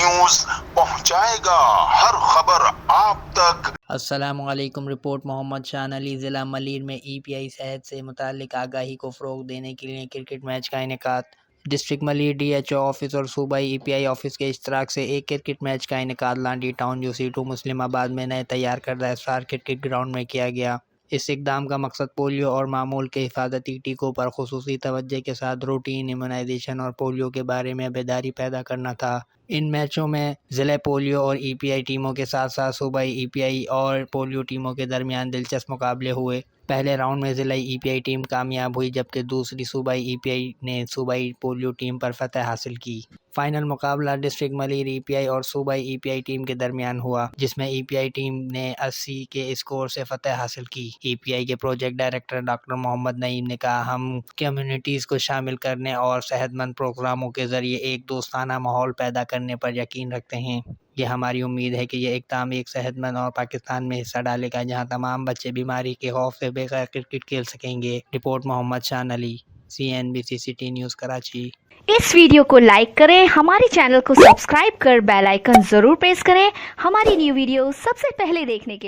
News پہنچائے گا ہر خبر آپ تک۔ السلام علیکم۔ رپورٹ محمد شان علی۔ ضلع ملیر میں ای پی آئی صحت سے متعلق آگاہی کو فروغ دینے کے لیے کرکٹ میچ کا انعقاد۔ District Malir D H O office اور صوبائی ای پی آئی آفس کے اشتراک سے ایک کرکٹ میچ کا انعقاد لانڈی ٹاؤن UC2 مسلم آباد میں نئے تیار کردہ اسٹار کرکٹ گراؤنڈ میں کیا گیا۔ اس اقدام کا مقصد پولیو اور معمول کے حفاظتی ٹیکوں پر خصوصی توجہ کے ساتھ روٹین ایمونائزیشن اور پولیو کے بارے میں بیداری پیدا کرنا تھا۔ ان میچوں میں ضلع پولیو اور ای پی آئی ٹیموں کے ساتھ ساتھ صوبائی ای پی آئی اور پولیو ٹیموں کے درمیان دلچسپ مقابلے ہوئے۔ پہلے راؤنڈ میں ضلعی ای پی آئی ٹیم کامیاب ہوئی جبکہ دوسری صوبائی ای پی آئی نے صوبائی پولیو ٹیم پر فتح حاصل کی۔ فائنل مقابلہ ڈسٹرکٹ ملیر ای پی آئی اور صوبائی ای پی آئی ٹیم کے درمیان ہوا جس میں ای پی آئی ٹیم نے 80 کے اسکور سے فتح حاصل کی۔ ای پی آئی کے پروجیکٹ ڈائریکٹر ڈاکٹر محمد نعیم نے کہا، ہم کمیونٹیز کو شامل کرنے اور صحت مند پروگراموں کے ذریعے ایک دوستانہ ماحول پیدا کرنے پر یقین رکھتے ہیں۔ یہ ہماری امید ہے کہ یہ اقدام ایک صحت مند اور پاکستان میں حصہ ڈالے گا جہاں تمام بچے بیماری کے خوف سے بغیر کرکٹ کھیل سکیں گے۔ رپورٹ محمد شان علی، CNBC سٹی نیوز کراچی۔ اس ویڈیو کو لائک کریں، ہمارے چینل کو سبسکرائب کر بیل آئیکن ضرور پریس کریں ہماری نیو ویڈیو سب سے پہلے دیکھنے کے